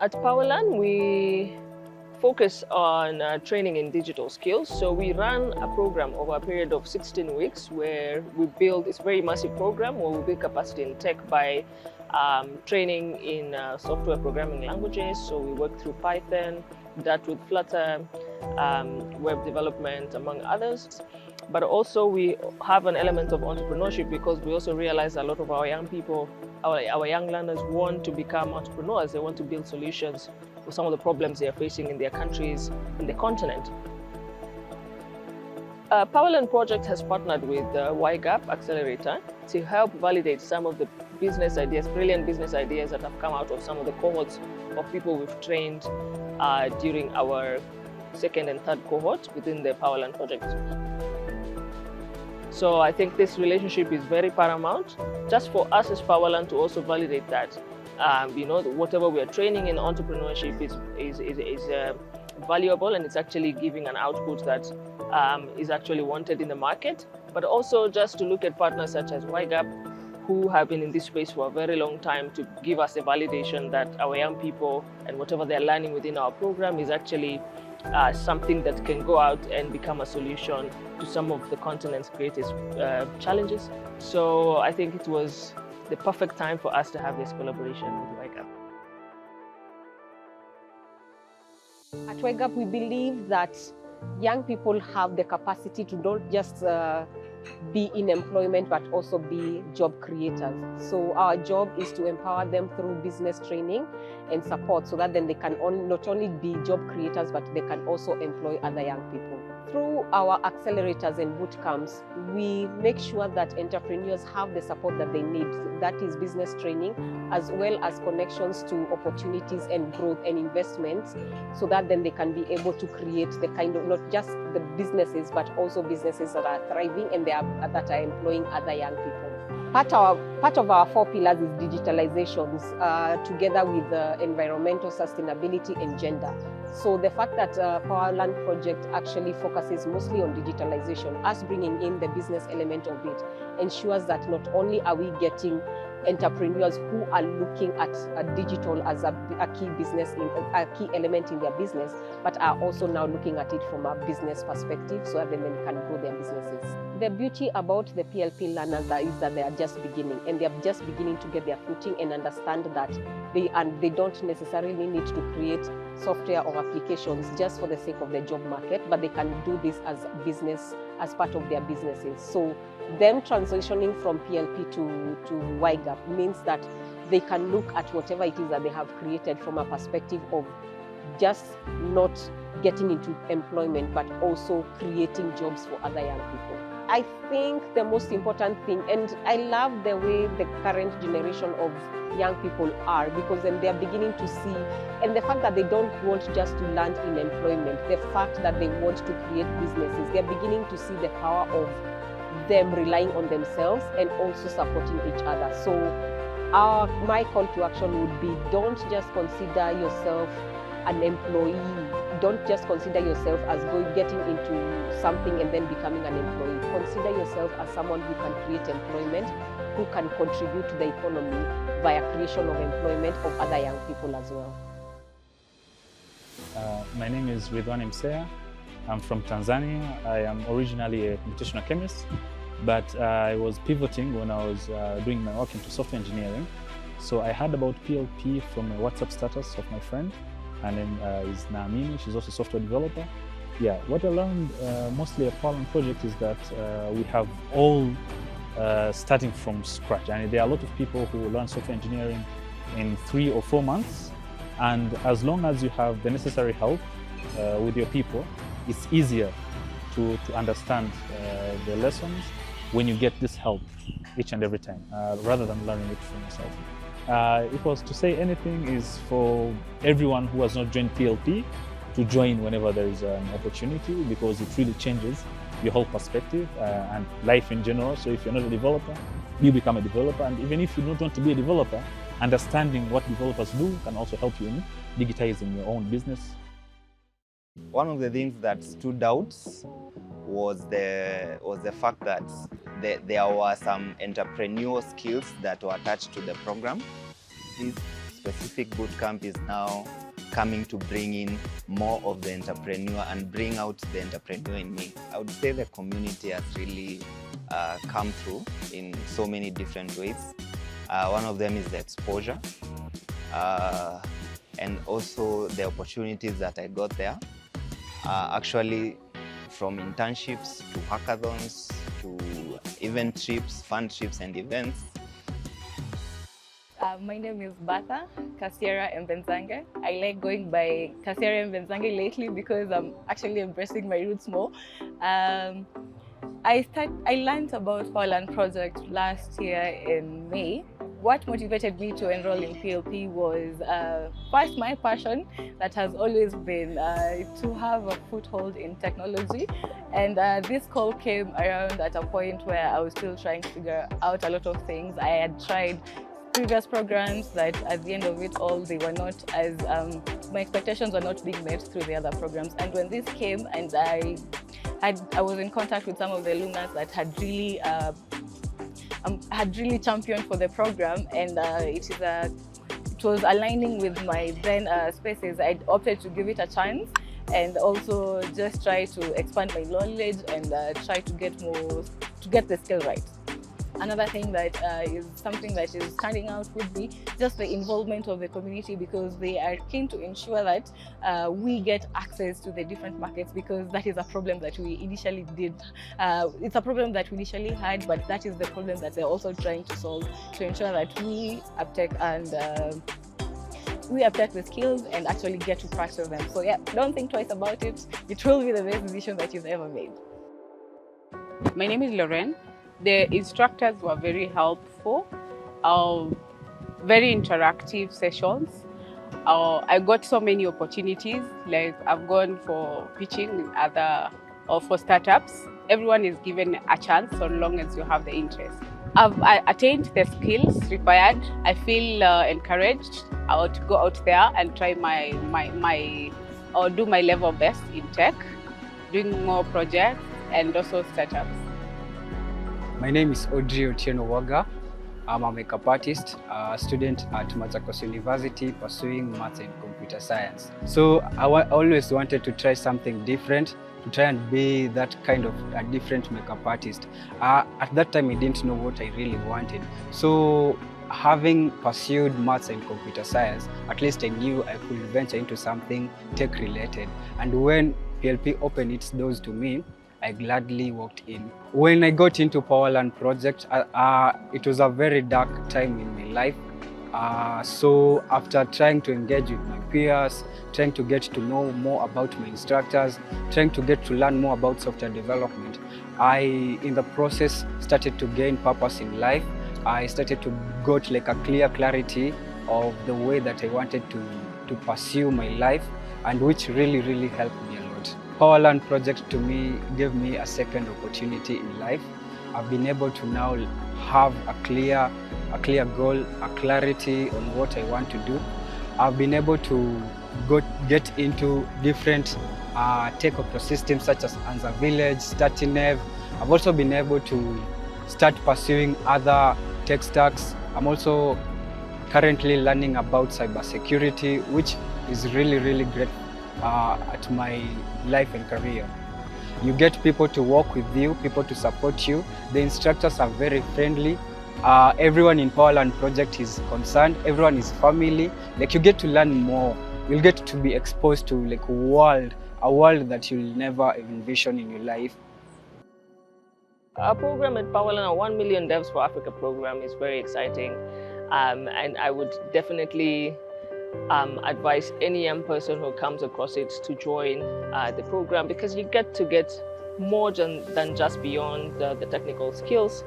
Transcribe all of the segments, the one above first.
At PowerLearn, we focus on training in digital skills. So we run a program over a period of 16 weeks where we build, it's a very massive program where we build capacity in tech by training in software programming languages. So we work through Python, that with Flutter, web development, among others. But also we have an element of entrepreneurship because we also realize a lot of our young people, our young learners want to become entrepreneurs. They want to build solutions for some of the problems they are facing in their countries, in the continent. Learn Project has partnered with YGap Accelerator to help validate some of the business ideas, brilliant business ideas that have come out of some of the cohorts of people we've trained during our second and third cohort within the Learn Project. So I think this relationship is very paramount, just for us as Learn to also validate that. Whatever we are training in entrepreneurship is valuable, and it's actually giving an output that is actually wanted in the market. But also just to look at partners such as YGap, who have been in this space for a very long time, to give us a validation that our young people and whatever they're learning within our program is actually something that can go out and become a solution to some of the continent's greatest challenges. So I think it was the perfect time for us to have this collaboration with YGap. At YGap, we believe that young people have the capacity to not just be in employment, but also be job creators. So our job is to empower them through business training and support, so that then they can not only be job creators, but they can also employ other young people. Through our accelerators and boot camps, we make sure that entrepreneurs have the support that they need. That is business training, as well as connections to opportunities and growth and investments, so that then they can be able to create the kind of, not just the businesses, but also businesses that are thriving and that are employing other young people. Part of our 4 pillars is digitalizations, together with environmental sustainability and gender. So the fact that Learn Project actually focuses mostly on digitalization, us bringing in the business element of it, ensures that not only are we getting entrepreneurs who are looking at digital as a key business, a key element in their business, but are also now looking at it from a business perspective, so that they can grow their businesses. The beauty about the PLP learners is that they are just beginning, and they are just beginning to get their footing and understand that they don't necessarily need to create software or applications just for the sake of the job market, but they can do this as business, as part of their businesses. So them transitioning from PLP to YGap means that they can look at whatever it is that they have created from a perspective of just not getting into employment, but also creating jobs for other young people. I think the most important thing, and I love the way the current generation of young people are, because then they are beginning to see, and the fact that they don't want just to land in employment, the fact that they want to create businesses, they are beginning to see the power of them relying on themselves and also supporting each other. So my call to action would be, don't just consider yourself an employee. Don't just consider yourself as getting into something and then becoming an employee. Consider yourself as someone who can create employment, who can contribute to the economy via creation of employment of other young people as well. My name is Ridwan Msea. I'm from Tanzania. I am originally a computational chemist, but I was pivoting when I was doing my work into software engineering. So I heard about PLP from a WhatsApp status of my friend. Her name is Naamini. She's also a software developer. Yeah, what I learned mostly at Learn Project is that we have all starting from scratch. And there are a lot of people who learn software engineering in 3 or 4 months. And as long as you have the necessary help with your people, it's easier to understand the lessons when you get this help each and every time, rather than learning it from yourself. If I was to say anything, is for everyone who has not joined PLP to join whenever there is an opportunity, because it really changes your whole perspective and life in general. So if you're not a developer, you become a developer. And even if you don't want to be a developer, understanding what developers do can also help you in digitizing your own business. One of the things that stood out was the fact that there were some entrepreneurial skills that were attached to the program. These specific bootcamp is now coming to bring in more of the entrepreneur and bring out the entrepreneur in me. I would say the community has really come through in so many different ways. One of them is the exposure and also the opportunities that I got there. Actually, from internships to hackathons to event trips, fun trips and events. My name is Batha Kasiera Mbenzange. I like going by Kasiera Mbenzange lately because I'm actually embracing my roots more. I learned about Learn Project last year in May. What motivated me to enroll in PLP was first my passion that has always been to have a foothold in technology, and this call came around at a point where I was still trying to figure out a lot of things. I had tried previous programs that at the end of it all, they were not as, my expectations were not being met through the other programs. And when this came and I was in contact with some of the alumnus that had really championed for the program, and it was aligning with my then spaces, I opted to give it a chance and also just try to expand my knowledge and try to get the skill right. Another thing that is something that is standing out would be just the involvement of the community, because they are keen to ensure that we get access to the different markets, because that is a problem that we initially did. It's a problem that we initially had, but that is the problem that they're also trying to solve, to ensure that we uptake the skills and actually get to practice them. So yeah, don't think twice about it. It will be the best decision that you've ever made. My name is Lorraine. The instructors were very helpful, very interactive sessions. I got so many opportunities, like I've gone for pitching for startups. Everyone is given a chance so long as you have the interest. I've attained the skills required. I feel encouraged to go out there and try or do my level best in tech, doing more projects and also startups. My name is Audrey Otieno Waga. I'm a makeup artist, a student at Machakos University pursuing maths and computer science. So I always wanted to try something different, to try and be that kind of a different makeup artist. At that time, I didn't know what I really wanted. So having pursued maths and computer science, at least I knew I could venture into something tech related. And when PLP opened its doors to me, I gladly walked in. When I got into Learn Project, it was a very dark time in my life. So after trying to engage with my peers, trying to get to know more about my instructors, trying to get to learn more about software development, I, in the process, started to gain purpose in life. I started to got like a clear clarity of the way that I wanted to pursue my life, and which really, really helped me a lot. Learn Project to me gave me a second opportunity in life. I've been able to now have a clear goal, a clarity on what I want to do. I've been able to get into different tech ecosystems such as Anza Village, Startinev. I've also been able to start pursuing other tech stacks. I'm also currently learning about cybersecurity, which is really, really great at my life and career. You get people to work with you, people to support you. The instructors are very friendly. Everyone in Learn Project is concerned. Everyone is family. Like, you get to learn more. You'll get to be exposed to like a world that you'll never envision in your life. Our program at PowerLearn, our 1 Million Devs for Africa program, is very exciting, and I would definitely advise any young person who comes across it to join the program, because you get more than just beyond the technical skills.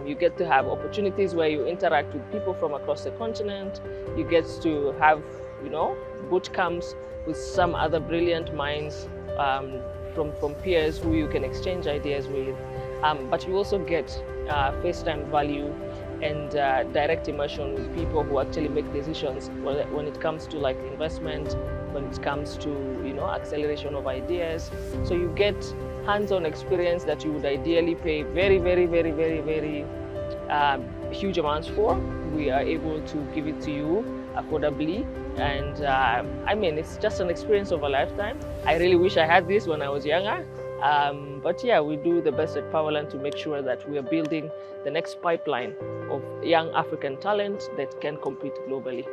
You get to have opportunities where you interact with people from across the continent. You get to have, boot camps with some other brilliant minds from peers who you can exchange ideas with. But you also get face-time value and direct immersion with people who actually make decisions when it comes to like investment, when it comes to acceleration of ideas. So you get hands-on experience that you would ideally pay very, very, very, very, very huge amounts for we are able to give it to you affordably. And I mean, it's just an experience of a lifetime. I really wish I had this when I was younger. But yeah, we do the best at Powerlearn to make sure that we are building the next pipeline of young African talent that can compete globally.